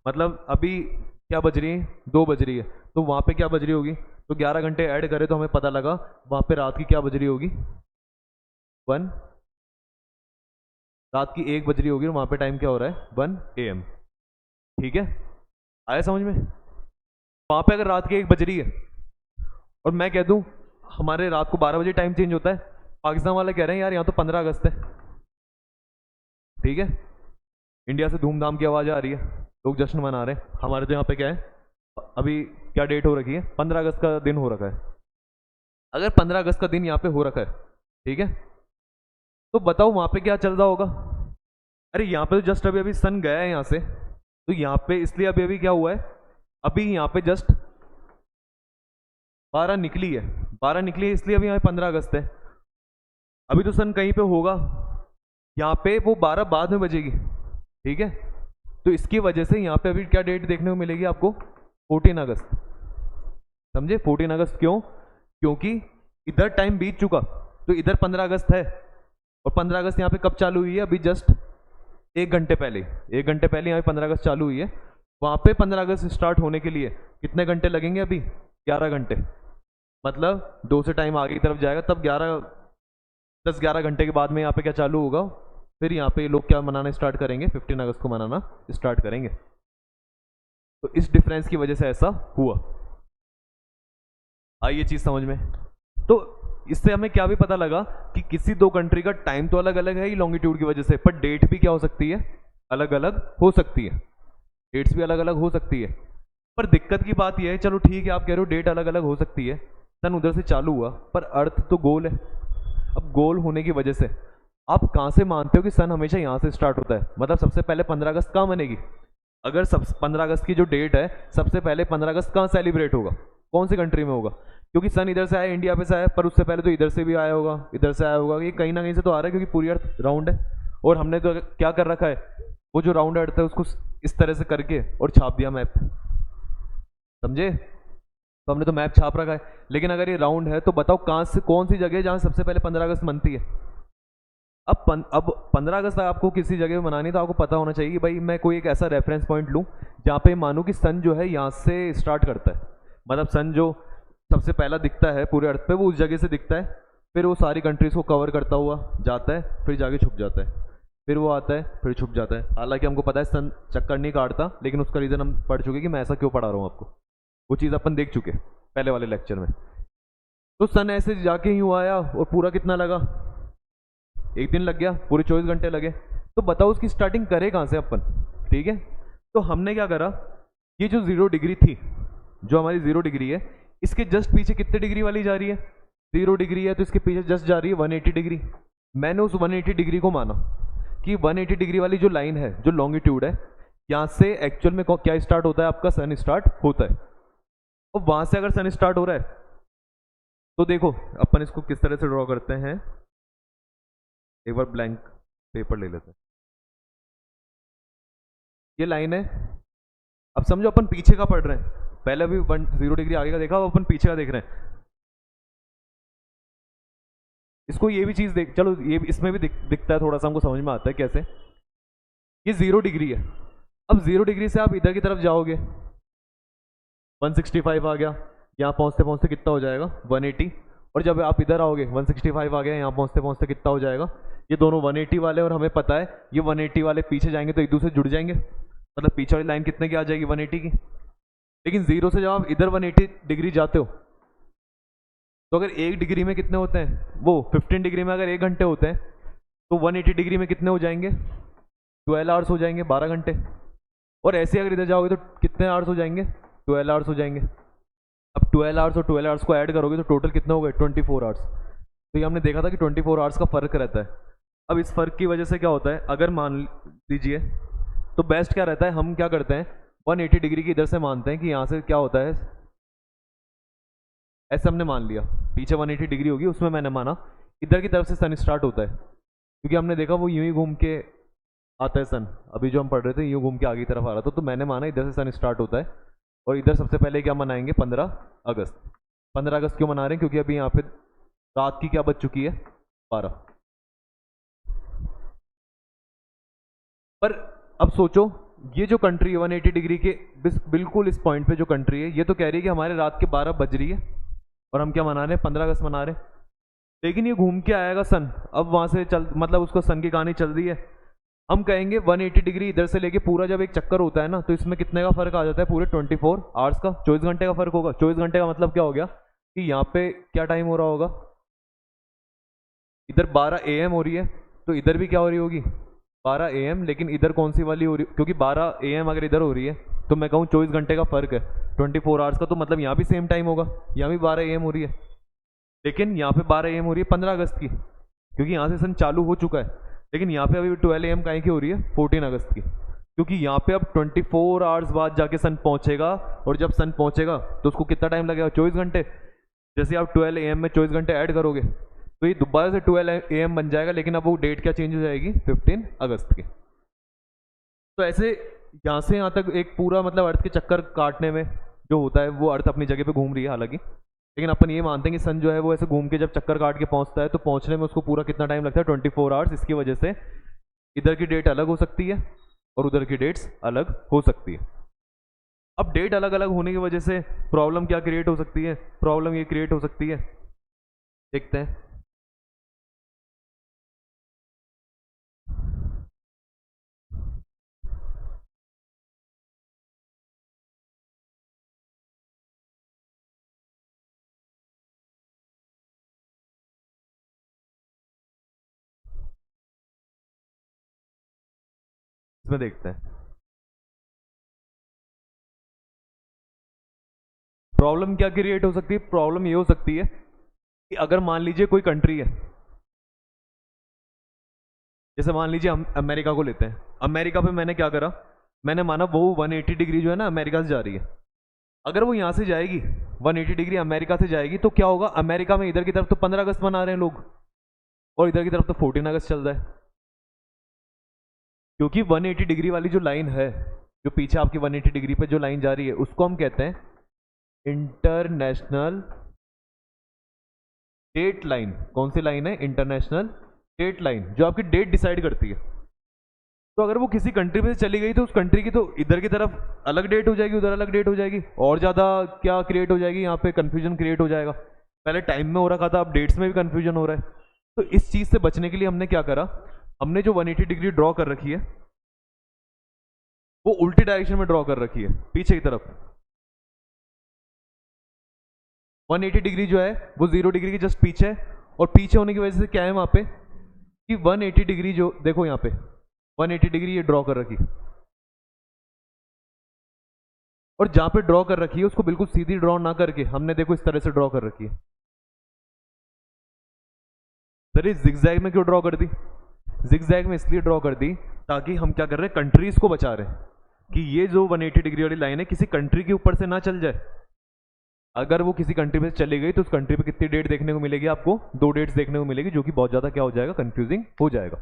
मतलब अभी क्या बज रही है, 2 बज रही है, तो वहाँ पे क्या बज रही होगी, तो 11 घंटे ऐड करें तो हमें पता लगा वहाँ पे रात की क्या बज रही होगी, 1, रात की 1 बज रही होगी, और वहाँ पे टाइम क्या हो रहा है, 1 AM, ठीक है, आया समझ में। वहाँ पे अगर रात की 1 बज रही है और मैं कह दूँ हमारे रात को 12 बजे टाइम चेंज होता है, पाकिस्तान वाले कह रहे हैं यार यहाँ तो 15 अगस्त है, ठीक है, इंडिया से धूमधाम की आवाज़ आ रही है, लोग जश्न मना रहे हैं। हमारे तो यहाँ पे क्या है, अभी क्या डेट हो रखी है, 15 अगस्त का दिन हो रखा है। अगर 15 अगस्त का दिन यहाँ पे हो रखा है, ठीक है, तो बताओ वहाँ पे क्या चल रहा होगा। अरे यहाँ पे तो जस्ट अभी अभी सन गया है यहाँ से, तो यहाँ पे इसलिए अभी अभी क्या हुआ है, अभी यहाँ पे जस्ट 12 निकली है, 12 निकली है, इसलिए अभी यहाँ 15 अगस्त है। अभी तो सन कहीं पे होगा, यहाँ पे वो 12 बाद में बजेगी, ठीक है, तो इसकी वजह से यहाँ पे अभी क्या डेट देखने को मिलेगी आपको, 14 अगस्त। समझे, 14 अगस्त क्यों, क्योंकि इधर टाइम बीत चुका, तो इधर 15 अगस्त है, और 15 अगस्त यहाँ पे कब चालू हुई है, अभी जस्ट 1 घंटे पहले, 1 घंटे पहले यहाँ पे 15 अगस्त चालू हुई है। वहाँ पे 15 अगस्त स्टार्ट होने के लिए कितने घंटे लगेंगे, अभी 11 घंटे, मतलब 2 से टाइम आगे की तरफ जाएगा, तब 10-11 घंटे के बाद में यहाँ पे क्या चालू होगा, फिर यहाँ पे लोग क्या मनाना स्टार्ट करेंगे, 15 अगस्त को मनाना स्टार्ट करेंगे। तो इस डिफरेंस की वजह से ऐसा हुआ। आई ये चीज़ समझ में। तो इससे हमें क्या भी पता लगा कि किसी 2 कंट्री का टाइम तो अलग अलग है ही लॉन्गिट्यूड की वजह से, पर डेट भी क्या हो सकती है, अलग अलग हो सकती है, डेट्स भी अलग अलग हो सकती है। पर दिक्कत की बात यह है, चलो ठीक है आप कह रहे हो डेट अलग अलग हो सकती है, सन उधर से चालू हुआ, पर अर्थ तो गोल है। अब गोल होने की वजह से आप कहाँ से मानते हो कि सन हमेशा यहाँ से स्टार्ट होता है, मतलब सबसे पहले 15 अगस्त कहाँ बनेगी, अगर सब 15 अगस्त की जो डेट है, सबसे पहले 15 अगस्त कहाँ सेलिब्रेट होगा, कौन सी कंट्री में होगा, क्योंकि सन इधर से आया, इंडिया पे से आया, पर उससे पहले तो इधर से भी आया होगा, इधर से आया होगा, ये कहीं ना कहीं से तो आ रहा है, क्योंकि पूरी अर्थ राउंड है। और हमने तो क्या कर रखा है, वो जो राउंड अर्थ है उसको इस तरह से करके और छाप दिया मैप, समझे, तो हमने तो मैप छाप रखा है। लेकिन अगर ये राउंड है तो बताओ कहाँ से, कौन सी जगह है जहाँ सबसे पहले 15 अगस्त मनती है, अब 15 अगस्त तक आपको किसी जगह पे मनानी, तो आपको पता होना चाहिए कि भाई मैं कोई एक ऐसा रेफरेंस पॉइंट लूँ जहाँ पे मानूँ कि सन जो है यहाँ से स्टार्ट करता है, मतलब सन जो सबसे पहला दिखता है पूरे अर्थ पे वो उस जगह से दिखता है, फिर वो सारी कंट्रीज़ को कवर करता हुआ जाता है, फिर जाके छुप जाता है, फिर वो आता है, फिर छुप जाता है। हालांकि हमको पता है सन चक्कर नहीं काटता, लेकिन उसका रीज़न हम पढ़ चुके कि मैं ऐसा क्यों पढ़ा रहा हूँ आपको, वो चीज़ अपन देख चुके पहले वाले लेक्चर में। तो सन ऐसे जाके यूँ आया और पूरा कितना लगा, एक दिन लग गया, पूरे 24 घंटे लगे। तो बताओ उसकी स्टार्टिंग करे कहाँ से अपन, ठीक है। तो हमने क्या करा, ये जो 0 डिग्री थी, जो हमारी 0 डिग्री है, इसके जस्ट पीछे कितने डिग्री वाली जा रही है, 0 डिग्री है तो इसके पीछे जस्ट जा रही है 180 डिग्री। मैंने उस 180 डिग्री को माना कि 180 डिग्री वाली जो लाइन है, जो लॉन्गिट्यूड है, यहाँ से एक्चुअल में क्या स्टार्ट होता है, आपका सन स्टार्ट होता है। और वहां से अगर सन स्टार्ट हो रहा है तो देखो अपन इसको किस तरह से ड्रॉ करते हैं, एक बार ब्लैंक पेपर ले लेते हैं। ये लाइन है, अब समझो अपन पीछे का पढ़ रहे हैं, पहले अभी 0 डिग्री आगे का देखा, अब अपन पीछे का देख रहे हैं। इसको ये भी चीज देख, चलो ये इसमें भी दिखता है, थोड़ा सा हमको समझ में आता है कैसे। ये 0 डिग्री है, अब 0 डिग्री से आप इधर की तरफ जाओगे, 165 आ गया, यहाँ पहुँचते पहुँचते कितना हो जाएगा 180, और जब आप इधर आओगे 165 आ गया, यहाँ पहुँचते पहुँचते कितना हो जाएगा, ये दोनों 180 वाले, और हमें पता है ये 180 वाले पीछे जाएंगे तो एक दूसरे जुड़ जाएंगे, मतलब पीछे वाली लाइन कितने की आ जाएगी 180 की। लेकिन 0 से जब आप इधर 180 डिग्री जाते हो, तो अगर 1 डिग्री में कितने होते हैं, वो 15 डिग्री में अगर 1 घंटे होते हैं, तो 180 डिग्री में कितने हो जाएंगे, 12 आवर्स हो जाएंगे, 12 घंटे। और ऐसे अगर इधर जाओगे तो कितने आवर्स हो जाएंगे, 12 आवर्स हो जाएंगे। अब 12 आवर्स और 12 आवर्स को ऐड करोगे तो टोटल कितने हो गए, 24 आवर्स। तो ये हमने देखा था कि 24 आवर्स का फ़र्क रहता है। अब इस फ़र्क की वजह से क्या होता है, अगर मान लीजिए, तो बेस्ट क्या रहता है, हम क्या करते हैं 180 डिग्री की इधर से मानते हैं कि यहाँ से क्या होता है, ऐसे हमने मान लिया पीछे 180 डिग्री होगी, उसमें मैंने माना इधर की तरफ से सन स्टार्ट होता है, क्योंकि हमने देखा वो यूं ही घूम के आता है सन, अभी जो हम पढ़ रहे थे यूं घूम के आगे की तरफ आ रहा था, तो मैंने माना इधर से सन स्टार्ट होता है। और इधर सबसे पहले क्या मनाएंगे, 15 अगस्त। 15 अगस्त क्यों मना रहे हैं, क्योंकि अभी यहाँ पे रात की क्या बज चुकी है, 12। पर अब सोचो, ये जो कंट्री है 180 डिग्री के बिल्कुल इस पॉइंट पे जो कंट्री है, ये तो कह रही है कि हमारे रात के 12 बज रही है, और हम क्या मना रहे हैं, 15 अगस्त मना रहे हैं। लेकिन ये घूम के आएगा सन, अब वहां से चल, मतलब उसको सन की कहानी चल रही है, हम कहेंगे 180 डिग्री इधर से लेके पूरा जब एक चक्कर होता है ना, तो इसमें कितने का फर्क आ जाता है, पूरे 24 आवर्स का, 24 घंटे का फर्क होगा। 24 घंटे का मतलब क्या हो गया कि यहाँ पे क्या टाइम हो रहा होगा, इधर 12 AM हो रही है, तो इधर भी क्या हो रही होगी 12 AM, लेकिन इधर कौन सी वाली हो रही, क्योंकि 12 AM अगर इधर हो रही है तो मैं कहूँ 24 घंटे का फर्क है, 24 आवर्स का, तो मतलब यहाँ भी सेम टाइम होगा, यहाँ भी 12 AM हो रही है, लेकिन यहाँ पे 12 AM हो रही है 15 अगस्त की, क्योंकि यहाँ से सन चालू हो चुका है। लेकिन यहाँ पे अभी 12 AM काहे की हो रही है, 14 अगस्त की, क्योंकि यहाँ पे अब 24 आवर्स बाद जाके सन पहुंचेगा, और जब सन पहुंचेगा तो उसको कितना टाइम लगेगा, 24 घंटे। जैसे आप 12 AM में 24 घंटे ऐड करोगे तो ये दोबारा से 12 AM बन जाएगा, लेकिन अब वो डेट क्या चेंज हो जाएगी, 15 अगस्त की। तो ऐसे यहाँ से यहाँ तक एक पूरा मतलब अर्थ के चक्कर काटने में जो होता है, वो अर्थ अपनी जगह पे घूम रही है हालांकि, लेकिन अपन ये मानते हैं कि सन जो है वो ऐसे घूम के जब चक्कर काट के पहुंचता है, तो पहुंचने में उसको पूरा कितना टाइम लगता है, 24 आवर्स। इसकी वजह से इधर की डेट अलग हो सकती है और उधर की डेट्स अलग हो सकती है। अब डेट अलग अलग होने की वजह से प्रॉब्लम क्या क्रिएट हो सकती है, प्रॉब्लम ये क्रिएट हो सकती है, देखते हैं। इसमें देखते हैं प्रॉब्लम क्या क्रिएट हो सकती है। प्रॉब्लम ये हो सकती है कि अगर मान लीजिए कोई कंट्री है, जैसे मान लीजिए हम अमेरिका को लेते हैं, अमेरिका पे मैंने क्या करा, मैंने माना वो 180 डिग्री जो है ना अमेरिका से जा रही है, अगर वो यहाँ से जाएगी 180 डिग्री अमेरिका से जाएगी, तो क्या होगा, अमेरिका में इधर की तरफ तो 15 अगस्त मना रहे हैं लोग, और इधर की तरफ तो 14 अगस्त चल रहा है, क्योंकि 180 डिग्री वाली जो लाइन है, जो पीछे आपकी 180 डिग्री पे जो लाइन जा रही है, उसको हम कहते हैं इंटरनेशनल डेट लाइन। कौन सी लाइन है, इंटरनेशनल डेट लाइन जो आपकी डेट डिसाइड करती है। तो अगर वो किसी कंट्री में से चली गई तो उस कंट्री की तो इधर की तरफ अलग डेट हो जाएगी, उधर अलग डेट हो जाएगी, और ज़्यादा क्या क्रिएट हो जाएगी, यहाँ पे कन्फ्यूजन क्रिएट हो जाएगा। पहले टाइम में हो रखा था, अब डेट्स में भी कन्फ्यूजन हो रहा है। तो इस चीज़ से बचने के लिए हमने क्या करा, हमने जो 180 डिग्री ड्रॉ कर रखी है वो उल्टी डायरेक्शन में ड्रॉ कर रखी है, पीछे की तरफ। 180 डिग्री जो है वो 0 डिग्री के जस्ट पीछे है, और पीछे होने की वजह से क्या है वहां पे कि 180 डिग्री जो देखो यहाँ पे 180 डिग्री ये ड्रॉ कर रखी है, और जहां पे ड्रॉ कर रखी है उसको बिल्कुल सीधी ड्रॉ ना करके हमने देखो इस तरह से ड्रॉ कर रखी है। सर ये जिगजैग में क्यों ड्रॉ कर दी? जिगजैग में इसलिए ड्रॉ कर दी ताकि हम क्या कर रहे हैं, कंट्रीज को बचा रहे हैं कि ये जो 180 डिग्री वाली लाइन है किसी कंट्री के ऊपर से ना चल जाए। अगर वो किसी कंट्री में चली गई तो उस कंट्री पे कितनी डेट देखने को मिलेगी, आपको 2 डेट्स देखने को मिलेगी, जो कि बहुत ज़्यादा क्या हो जाएगा, कंफ्यूजिंग हो जाएगा।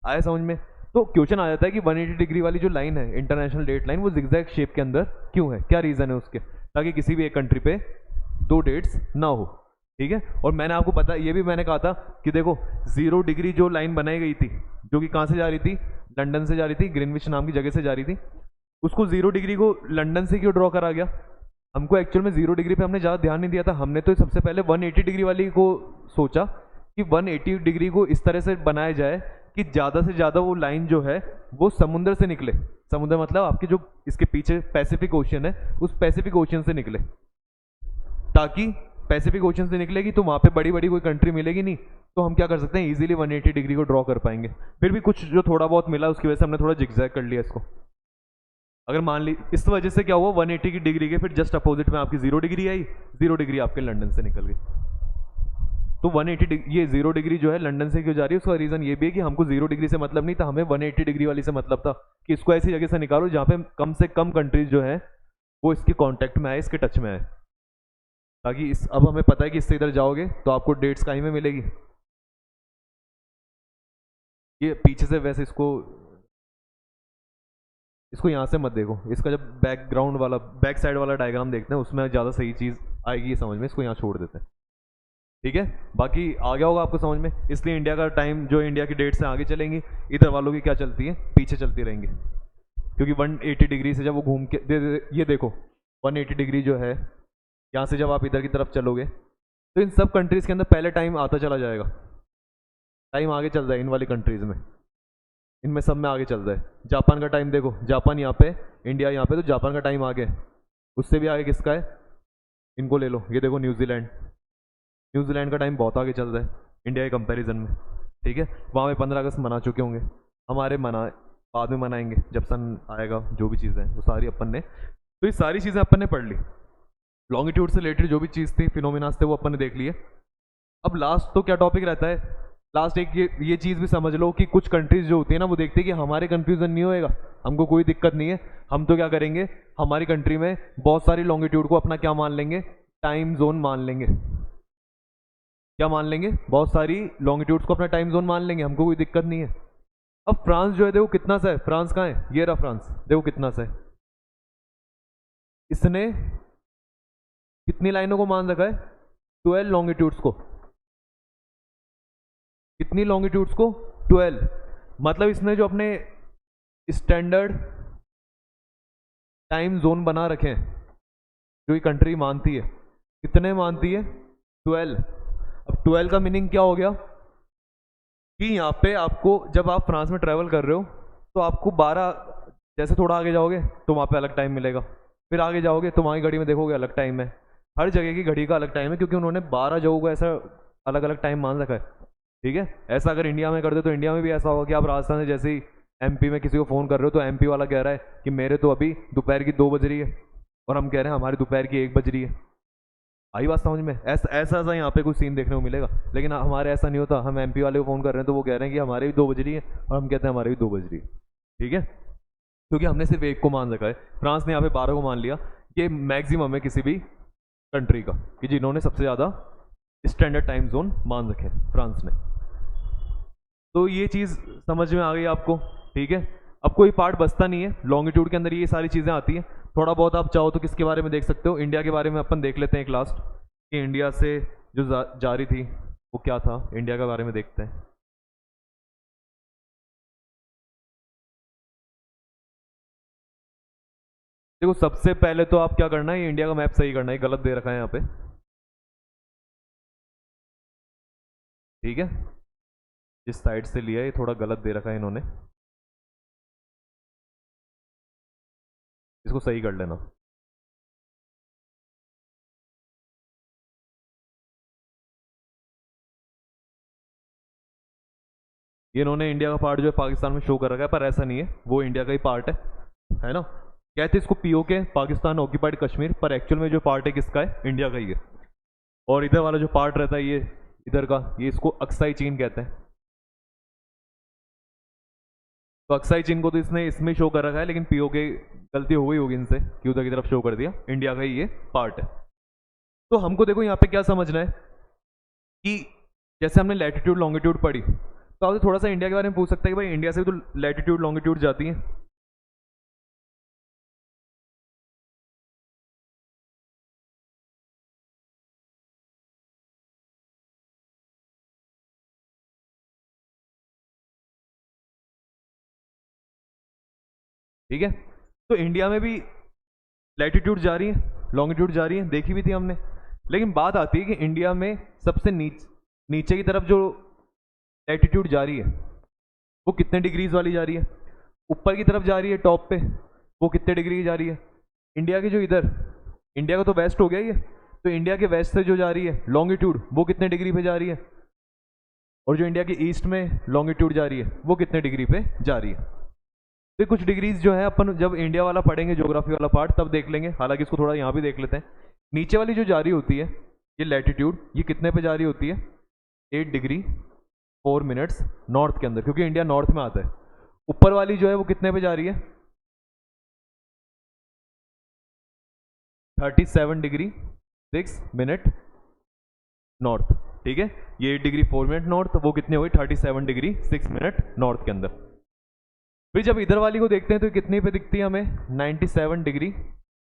आया समझ में? तो क्वेश्चन आ जाता है कि 180 डिग्री वाली जो लाइन है इंटरनेशनल डेट लाइन, वो जिगजैग शेप के अंदर क्यों है, क्या रीज़न है उसके, ताकि किसी भी एक कंट्री पे 2 डेट्स ना हो। ठीक है, और मैंने आपको पता ये भी मैंने कहा था कि देखो 0 डिग्री जो लाइन बनाई गई थी, जो कि कहाँ से जा रही थी, लंदन से जा रही थी, ग्रीनविच नाम की जगह से जा रही थी, उसको 0 डिग्री को लंदन से क्यों ड्रॉ करा गया? हमको एक्चुअल में 0 डिग्री पे हमने ज़्यादा ध्यान नहीं दिया था, हमने तो सबसे पहले 180 डिग्री वाली को सोचा कि 180 डिग्री को इस तरह से बनाया जाए कि ज़्यादा से ज़्यादा वो लाइन जो है वो समुद्र से निकले। समुद्र मतलब आपके जो इसके पीछे पैसिफिक ओशियन है, उस पैसिफिक ओशियन से निकले, ताकि पैसिफिक ओशियन से निकलेगी तो वहाँ पे बड़ी बड़ी कोई कंट्री मिलेगी नहीं, तो हम क्या कर सकते हैं, इजीली 180 डिग्री को ड्रॉ कर पाएंगे। फिर भी कुछ जो थोड़ा बहुत मिला उसकी वजह से हमने थोड़ा जिगजैग कर लिया इसको। अगर मान ली इस वजह से क्या हुआ, 180 की डिग्री के फिर जस्ट अपोजिट में आपकी 0 डिग्री आई, 0 डिग्री आपके लंदन से निकल गई। तो 180 डिग्री, ये 0 डिग्री जो है लंदन से क्यों जा रही है, उसका रीज़न ये भी है कि हमको 0 डिग्री से मतलब नहीं था, हमें 180 डिग्री वाली से मतलब था कि इसको ऐसी जगह से निकालो जहाँ पे कम से कम कंट्रीज जो है वो इसके कॉन्टैक्ट में आए, इसके टच में आए, ताकि इस अब हमें पता है कि इससे इधर जाओगे तो आपको डेट्स कहीं में मिलेगी। ये पीछे से वैसे इसको यहाँ से मत देखो, इसका जब बैकग्राउंड वाला बैक साइड वाला डायग्राम देखते हैं उसमें ज़्यादा सही चीज़ आएगी समझ में, इसको यहाँ छोड़ देते हैं। ठीक है, बाकी आ गया होगा आपको समझ में। इसलिए इंडिया का टाइम जो इंडिया की डेट से आगे चलेंगी, इधर वालों की क्या चलती है, पीछे चलती रहेंगी, क्योंकि 180 डिग्री से जब वो घूम के ये देखो 180 डिग्री जो है यहाँ से जब आप इधर की तरफ चलोगे तो इन सब कंट्रीज़ के अंदर पहले टाइम आता चला जाएगा, टाइम आगे चल रहा है इन वाली कंट्रीज़ में, इनमें सब में आगे चल रहा है। जापान का टाइम देखो, जापान यहाँ पे, इंडिया यहाँ पे, तो जापान का टाइम आगे, उससे भी आगे किसका है, इनको ले लो, ये देखो न्यूजीलैंड, न्यूजीलैंड का टाइम बहुत आगे चल रहा है इंडिया के कंपैरिजन में। ठीक है, वहाँ पे 15 अगस्त मना चुके होंगे, हमारे बाद में मनाएंगे जब सन आएगा, जो भी चीज़ें हैं वो सारी अपन ने, तो ये सारी चीज़ें अपन ने पढ़ ली, लॉन्गिट्यूड से रिलेटेड जो भी चीज़ थी, फिनोमिनास थे, वो अपन ने देख लिए। अब लास्ट तो क्या टॉपिक रहता है, लास्ट एक ये चीज़ भी समझ लो कि कुछ कंट्रीज जो होती है ना वो देखती है कि हमारे कन्फ्यूज़न नहीं होएगा, हमको कोई दिक्कत नहीं है, हम तो क्या करेंगे, हमारी कंट्री में बहुत सारी लॉन्गिट्यूड को अपना क्या मान लेंगे, टाइम जोन मान लेंगे। क्या मान लेंगे, बहुत सारी लॉन्गिट्यूड्स को अपना टाइम जोन मान लेंगे, हमको कोई दिक्कत नहीं है। अब फ्रांस जो है देखो कितना सा है, फ्रांस कहाँ है, ये रहा फ्रांस, देखो कितना सा है, इसने कितनी लाइनों को मान रखा है, 12 लॉन्गिट्यूड्स को, कितनी लॉन्गिट्यूड्स को, 12। मतलब इसने जो अपने स्टैंडर्ड टाइम जोन बना रखे हैं, जो ये कंट्री मानती है, कितने मानती है, 12। अब 12 का मीनिंग क्या हो गया कि यहाँ पे आपको जब आप फ्रांस में ट्रैवल कर रहे हो तो आपको 12, जैसे थोड़ा आगे जाओगे तो वहाँ पे अलग टाइम मिलेगा, फिर आगे जाओगे तो वहाँ की घड़ी में देखोगे अलग टाइम है, हर जगह की घड़ी का अलग टाइम है, क्योंकि उन्होंने 12 जगहों को ऐसा अलग अलग टाइम मान रखा है। ठीक है, ऐसा अगर इंडिया में कर दे तो इंडिया में भी ऐसा होगा कि आप राजस्थान से जैसे ही एमपी में किसी को फ़ोन कर रहे हो तो एमपी वाला कह रहा है कि मेरे तो अभी दोपहर की 2 बज रही है, और हम कह रहे हैं हमारी दोपहर की 1 बज रही है। आई बात समझ में? ऐसा यहाँ पे कुछ सीन देखने को मिलेगा, लेकिन हमारे ऐसा नहीं होता, हम एमपी वाले को फ़ोन कर रहे हैं तो वो कह रहे हैं कि हमारे भी 2 बज रही है, और हम कहते हैं हमारे भी 2 बज रही है। ठीक है, क्योंकि हमने सिर्फ एक को मान रखा है, फ्रांस ने यहाँ पे 12 को मान लिया। ये मैक्सिमम है किसी भी कंट्री का कि जिन्होंने सबसे ज़्यादा स्टैंडर्ड टाइम जोन मान रखे हैं, फ्रांस ने। तो ये चीज़ समझ में आ गई आपको। ठीक है, अब कोई पार्ट बचता नहीं है, लॉन्गिट्यूड के अंदर ये सारी चीज़ें आती हैं। थोड़ा बहुत आप चाहो तो किसके बारे में देख सकते हो, इंडिया के बारे में अपन देख लेते हैं एक लास्ट, कि इंडिया से जो जारी थी वो क्या था, इंडिया के बारे में देखते हैं। देखो सबसे पहले तो आप क्या करना है, ये इंडिया का मैप सही करना है, गलत दे रखा है यहाँ पे, ठीक है। जिस साइड से लिया है ये थोड़ा गलत दे रखा है इन्होंने, इसको सही कर लेना। ये इन्होंने इंडिया का पार्ट जो है पाकिस्तान में शो कर रखा है, पर ऐसा नहीं है, वो इंडिया का ही पार्ट है ना। कहते इसको पीओके, पाकिस्तान ऑक्यूपाइड कश्मीर, पर एक्चुअल में जो पार्ट है किसका है, इंडिया का ही है। और इधर वाला जो पार्ट रहता है ये इधर का, ये इसको अक्साई चीन कहते हैं। तो अक्साई चीन को तो इसने इसमें शो कर रखा है, लेकिन पीओके गलती हो गई होगी इनसे कि उधर की तरफ शो कर दिया, इंडिया का ही ये पार्ट है। तो हमको देखो यहाँ पे क्या समझना है कि जैसे हमने लैटिट्यूड लॉन्गिट्यूड पढ़ी, तो आपसे थोड़ा सा इंडिया के बारे में पूछ सकते हैं कि भाई इंडिया से भी तो लैटिट्यूड लॉन्गिट्यूड जाती है। ठीक है, तो इंडिया में भी लैटिट्यूड जा रही है, लॉन्गिट्यूड जा रही है, देखी भी थी हमने। लेकिन बात आती है कि इंडिया में सबसे नीचे की तरफ जो लैटिट्यूड जा रही है वो कितने डिग्रीज वाली जा रही है, ऊपर की तरफ जा रही है टॉप पे वो कितने डिग्री की जा रही है। इंडिया की जो इधर, इंडिया का तो वेस्ट हो गया ये, तो इंडिया के वेस्ट से जो जा रही है लॉन्गिट्यूड वो कितने डिग्री पे जा रही है, और जो इंडिया के ईस्ट में लॉन्गिट्यूड जा रही है वो कितने डिग्री पे जा रही है। तो कुछ डिग्रीज जो है अपन जब इंडिया वाला पढ़ेंगे ज्योग्राफी वाला पार्ट तब देख लेंगे, हालांकि इसको थोड़ा यहाँ भी देख लेते हैं। नीचे वाली जो जा रही होती है ये लैटिट्यूड, ये कितने पे जा रही होती है, 8 डिग्री 4 मिनट्स नॉर्थ के अंदर, क्योंकि इंडिया नॉर्थ में आता है। ऊपर वाली जो है वो कितने पे जा रही है, 37 डिग्री 6 मिनट नॉर्थ, ठीक है। ये 8 डिग्री 4 मिनट नॉर्थ, वो कितने हुए 37 डिग्री 6 मिनट नॉर्थ के अंदर। फिर जब इधर वाली को देखते हैं तो कितनी पे दिखती है हमें, 97 डिग्री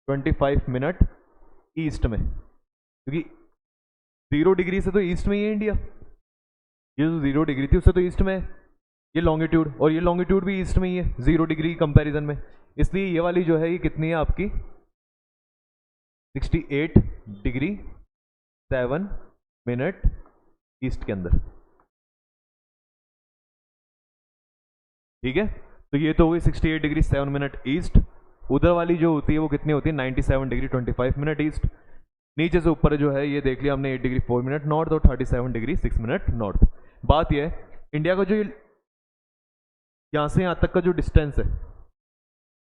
25 मिनट ईस्ट में, क्योंकि 0 डिग्री से तो ईस्ट में ही है इंडिया, ये जो 0 डिग्री थी उससे तो ईस्ट में है ये लॉन्गिट्यूड, और ये लॉन्गिट्यूड भी ईस्ट में ही है 0 डिग्री कंपैरिजन में। इसलिए ये वाली जो है ये कितनी है आपकी 68 डिग्री 7 मिनट ईस्ट के अंदर, ठीक है। तो ये तो हो गई 68 डिग्री 7 मिनट ईस्ट। उधर वाली जो होती है वो कितनी होती है 97 डिग्री 25 मिनट ईस्ट। नीचे से ऊपर जो है ये देख लिया हमने 8 डिग्री 4 मिनट नॉर्थ और 37 डिग्री 6 मिनट नॉर्थ। बात यह है इंडिया का जो यहाँ से यहाँ तक का जो डिस्टेंस है,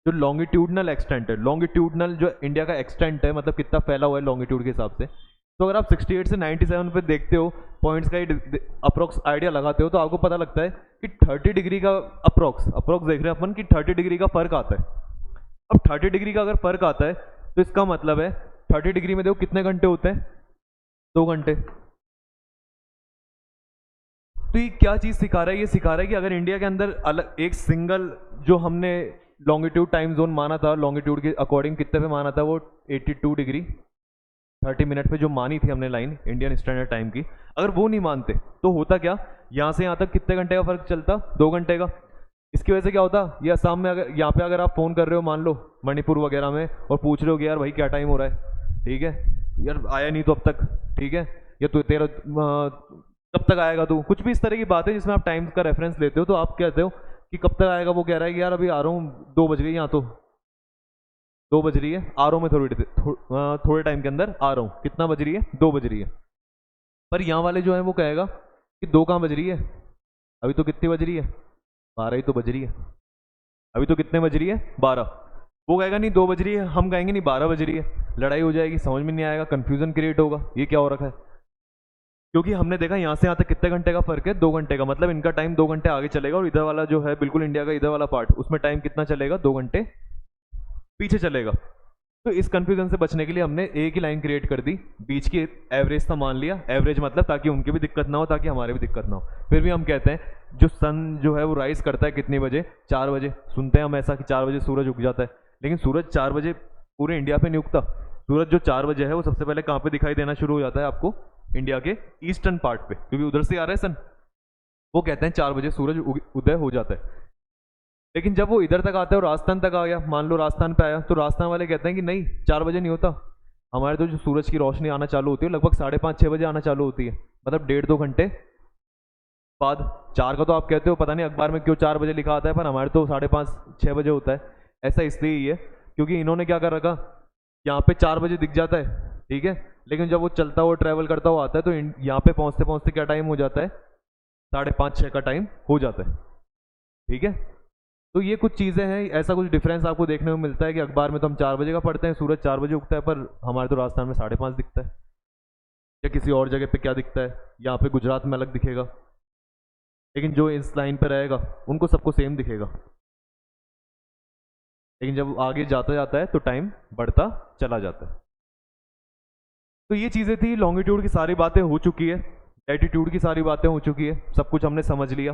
जो लॉन्गिट्यूडनल एक्सटेंट है, लॉन्गिट्यूडनल जो इंडिया का एक्सटेंट है, मतलब कितना फैला हुआ है लॉन्गिट्यूड के हिसाब से, तो अगर आप 68 से 97 पे देखते हो पॉइंट्स का अप्रोक्स आइडिया लगाते हो तो आपको पता लगता है कि 30 डिग्री का अप्रोक्स देख रहे हैं अपन कि 30 डिग्री का फर्क आता है। अब 30 डिग्री का अगर फर्क आता है तो इसका मतलब है 30 डिग्री में देखो कितने घंटे होते हैं, 2 घंटे। तो ये क्या चीज़ सिखा रहा है, ये सिखा रहा है कि अगर इंडिया के अंदर अलग एक सिंगल जो हमने लॉन्गिट्यूड टाइम जोन माना था, लॉन्गिट्यूड के अकॉर्डिंग कितने पे माना था, वो 82 डिग्री 30 मिनट पे जो मानी थी हमने लाइन इंडियन स्टैंडर्ड टाइम की, अगर वो नहीं मानते तो होता क्या, यहाँ से यहाँ तक कितने घंटे का फर्क चलता, 2 घंटे का। इसकी वजह से क्या होता, ये असम में अगर यहाँ पे अगर आप फ़ोन कर रहे हो मान लो मणिपुर वगैरह में और पूछ रहे हो कि यार भाई क्या टाइम हो रहा है, ठीक है, यार आया नहीं तो अब तक, ठीक है, या तो तेरा कब तक आएगा तू, कुछ भी इस तरह की बात है जिसमें आप टाइम का रेफरेंस लेते हो, तो आप कहते हो कि कब तक आएगा, वो कह रहा है कि यार अभी आ रहा हूँ 2 बज गई, यहाँ तो 2 बज रही है, आ रहा हूँ मैं थोड़े टाइम के अंदर आ रहा हूँ, कितना बज रही है, 2 बज रही है। पर यहाँ वाले जो है वो कहेगा कि 2 कहाँ बज रही है, अभी तो कितनी बज रही है, 12 ही तो बज रही है, अभी तो कितने बज रही है, 12। वो कहेगा नहीं 2 बज रही है, हम कहेंगे नहीं 12 बज रही है, लड़ाई हो जाएगी, समझ में नहीं आएगा, कन्फ्यूजन क्रिएट होगा, ये क्या हो रखा है, क्योंकि हमने देखा यहाँ से यहाँ तक कितने घंटे का फर्क है, 2 घंटे का, मतलब इनका टाइम 2 घंटे आगे चलेगा और इधर वाला जो है बिल्कुल इंडिया का इधर वाला पार्ट, उसमें टाइम कितना चलेगा, 2 घंटे पीछे चलेगा। तो इस कंफ्यूजन से बचने के लिए हमने एक ही लाइन क्रिएट कर दी, बीच की एवरेज था मान लिया, एवरेज मतलब ताकि उनकी भी दिक्कत ना हो, ताकि हमारे भी दिक्कत ना हो। फिर भी हम कहते हैं जो सन जो है वो राइज करता है कितने बजे, 4 बजे, सुनते हैं हम ऐसा कि 4 बजे सूरज उग जाता है, लेकिन सूरज 4 बजे पूरे इंडिया पे नहीं उगता। सूरज जो 4 बजे है वो सबसे पहले कहाँ पे दिखाई देना शुरू हो जाता है आपको, इंडिया के ईस्टर्न पार्ट पे, क्योंकि उधर से आ रहा है सन। वो कहते हैं 4 बजे सूरज उदय हो जाता है। लेकिन जब वो इधर तक आता है और राजस्थान तक आ गया, मान लो राजस्थान पे आया, तो राजस्थान वाले कहते हैं कि नहीं 4 बजे नहीं होता, हमारे तो जो सूरज की रोशनी आना चालू होती है लगभग 5:30-6 बजे आना चालू होती है, मतलब 1.5-2 घंटे बाद। 4 का तो आप कहते हो, पता नहीं अखबार में क्यों 4 बजे लिखा आता है, पर हमारे तो 5:30-6 बजे होता है। ऐसा इसलिए ही है क्योंकि इन्होंने क्या कर रखा, यहाँ पे 4 बजे दिख जाता है, ठीक है, लेकिन जब वो चलता हुआ ट्रैवल करता हुआ आता है तो यहाँ पे पहुँचते पहुँचते क्या टाइम हो जाता है, 5:30-6 का टाइम हो जाता है, ठीक है। तो ये कुछ चीज़ें हैं, ऐसा कुछ डिफरेंस आपको देखने को मिलता है कि अखबार में तो हम 4 बजे का पढ़ते हैं, सूरज 4 बजे उगता है, पर हमारे तो राजस्थान में 5:30 दिखता है, या किसी और जगह पे क्या दिखता है, यहाँ पे गुजरात में अलग दिखेगा, लेकिन जो इस लाइन पे रहेगा उनको सबको सेम दिखेगा। लेकिन जब आगे जाता जाता है तो टाइम बढ़ता चला जाता है। तो ये चीज़ें थी, लॉन्गिट्यूड की सारी बातें हो चुकी है, लैटिट्यूड की सारी बातें हो चुकी है, सब कुछ हमने समझ लिया।